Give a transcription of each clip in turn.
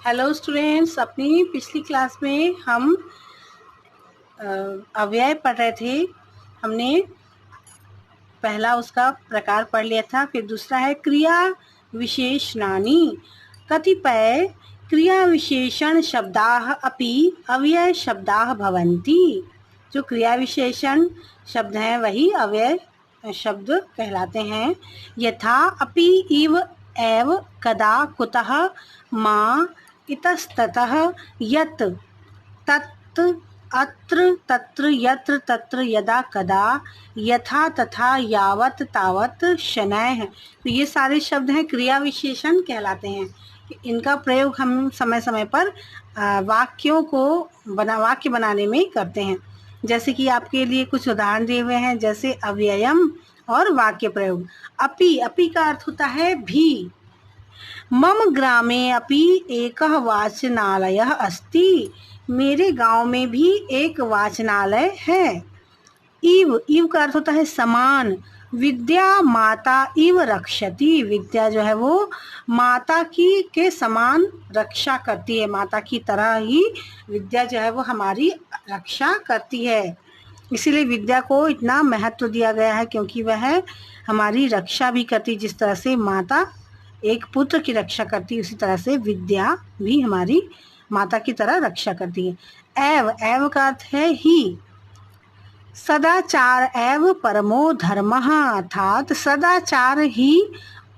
Hello students, अपनी पिछली class में हम अव्यय पढ़ रहे थे। हमने पहला उसका प्रकार पढ़ लिया था। फिर दूसरा है क्रिया विशेषणानि। कतिपय क्रिया विशेषण शब्दाः अपि अव्यय शब्दाः भवन्ति। जो क्रिया विशेषण शब्द हैं वही अव्यय शब्द कहलाते हैं। यथा अपि, इव, एव, कदा, कुतः, मा, इतस्ततः, यत्, तत्, अत्र, तत्र, यत्र, तत्र, यदा, कदा, यथा, तथा, यावत, तावत, शनैः। तो ये सारे शब्द हैं क्रिया विशेषण कहलाते हैं। इनका प्रयोग हम समय समय पर वाक्य बनाने में करते हैं। जैसे कि आपके लिए कुछ उदाहरण दिए हुए हैं, जैसे अव्ययम और वाक्य प्रयोग। अपि, अपि का अर्थ होता है भी। मम ग्रामे अपि एकः वाचनालयः अस्ति। मेरे गांव में भी एक वाचनालय है। इव, इव का अर्थ होता है समान। विद्या माता इव रक्षति। विद्या जो है वो माता की के समान रक्षा करती है। माता की तरह ही विद्या जो है वो हमारी रक्षा करती है। इसीलिए विद्या को इतना महत्व दिया गया है, क्योंकि वह हमारी रक्षा भी करती। जिस तरह से माता एक पुत्र की रक्षा करती है, उसी तरह से विद्या भी हमारी माता की तरह रक्षा करती है। एव, एव का अर्थ है ही। सदाचार एव परमो धर्मः, अर्थात सदाचार ही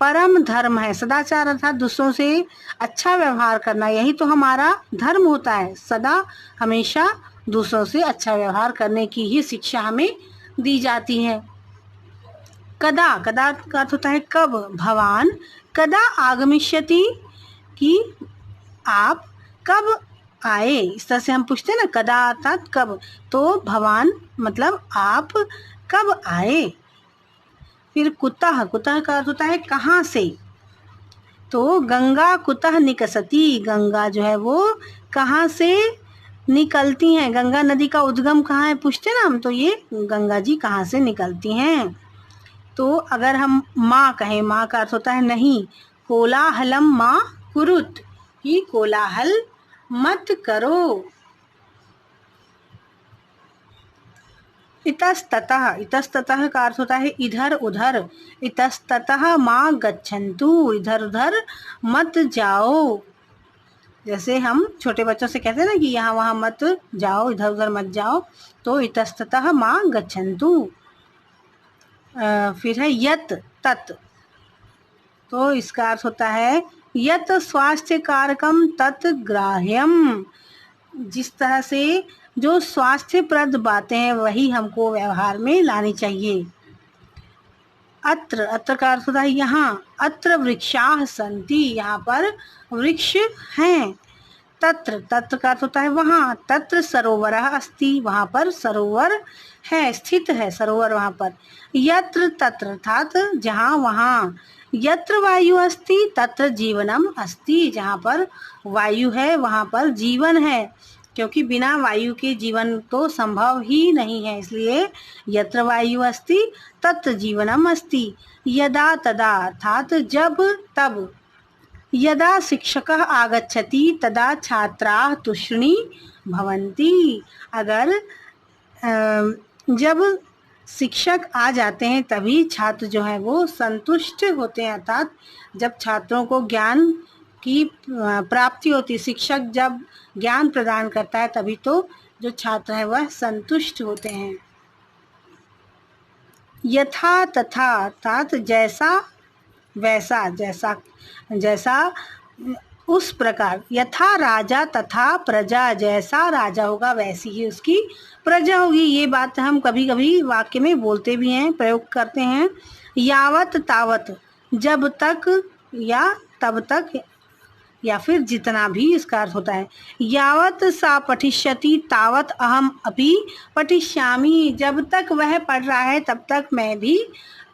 परम धर्म है। सदाचार अर्थात दूसरों से अच्छा व्यवहार करना, यही तो हमारा धर्म होता है। सदा हमेशा दूसरों से अच्छा व्यवहार करने की ही शिक्षा हमें दी जाती है। कदा, कदा का अर्थ होता है कब। भवान कदा आगमिष्यति, कि आप कब आए। इस तरह से हम पूछते हैं ना, कदा अर्थात कब। तो भवान मतलब आप कब आए। फिर कुतः, कुतः का अर्थ होता है कहाँ से। तो गंगा कुतः निकसती, गंगा जो है वो कहाँ से निकलती हैं। गंगा नदी का उद्गम कहाँ है पूछते ना हम, तो ये गंगा जी कहाँ से निकलती हैं। तो अगर हम माँ कहें, माँ का अर्थ होता है नहीं। कोलाहलम माँ कुरुत, कि कोलाहल मत करो। इतस्ततः, इतस्ततः का अर्थ होता है इधर उधर। इतस्ततः माँ गच्छन्तु, इधर उधर मत जाओ। जैसे हम छोटे बच्चों से कहते हैं ना कि यहाँ वहाँ मत जाओ, इधर उधर मत जाओ। तो इतस्ततः माँ गच्छन्तु। फिर है यत, तत्। तो इसका अर्थ होता है यत स्वास्थ्य कारकम तत् ग्राह्यम। जिस तरह से जो स्वास्थ्यप्रद बातें हैं वही हमको व्यवहार में लानी चाहिए। अत्र, अत्र का अर्थ होता है यहाँ। अत्र वृक्षाः सन्ति, यहाँ पर वृक्ष हैं। तत्र, तत्र का अर्थ होता है वहाँ। तत्र सरोवरः अस्ति, वहाँ पर सरोवर है, स्थित है सरोवर वहाँ पर। यत्र, तत्र अर्थात जहाँ वहाँ। यत्र वायु अस्ति तत्र जीवनम अस्ति, जहाँ पर वायु है वहाँ पर जीवन है। क्योंकि बिना वायु के जीवन तो संभव ही नहीं है, इसलिए यत्र वायु अस्ति तत्र जीवनम अस्ति। यदा तदा अर्थात जब तब। यदा शिक्षकः आगच्छति तदा छात्राः तुष्णी भवन्ति। अगर जब शिक्षक आ जाते हैं तभी छात्र जो है वो संतुष्ट होते हैं। अर्थात जब छात्रों को ज्ञान की प्राप्ति होती, शिक्षक जब ज्ञान प्रदान करता है तभी तो जो छात्र है वह संतुष्ट होते हैं। यथा तथा अर्थात जैसा वैसा, जैसा जैसा उस प्रकार। यथा राजा तथा प्रजा, जैसा राजा होगा वैसी ही उसकी प्रजा होगी। ये बात हम कभी कभी वाक्य में बोलते भी हैं, प्रयोग करते हैं। यावत तावत, जब तक या तब तक, या फिर जितना भी इसका अर्थ होता है। यावत सा पठिष्यति तावत अहम अपि पठिष्यामि, जब तक वह पढ़ रहा है तब तक मैं भी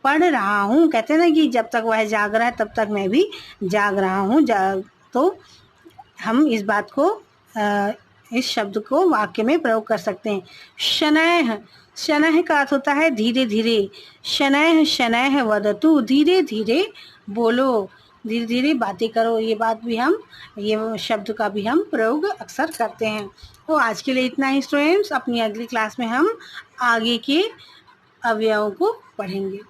पढ़ रहा हूँ। कहते हैं ना कि जब तक वह जाग रहा है तब तक मैं भी जाग रहा हूँ। तो हम इस बात को इस शब्द को वाक्य में प्रयोग कर सकते हैं। शनैः, शनैः का अर्थ होता है धीरे धीरे। शनैः शनैः वदतु, धीरे धीरे बोलो। धीरे धीरे बातें करो, ये बात भी हम, ये शब्द का भी हम प्रयोग अक्सर करते हैं। तो आज के लिए इतना ही स्टूडेंट्स, अपनी अगली क्लास में हम आगे के अवयवों को पढ़ेंगे।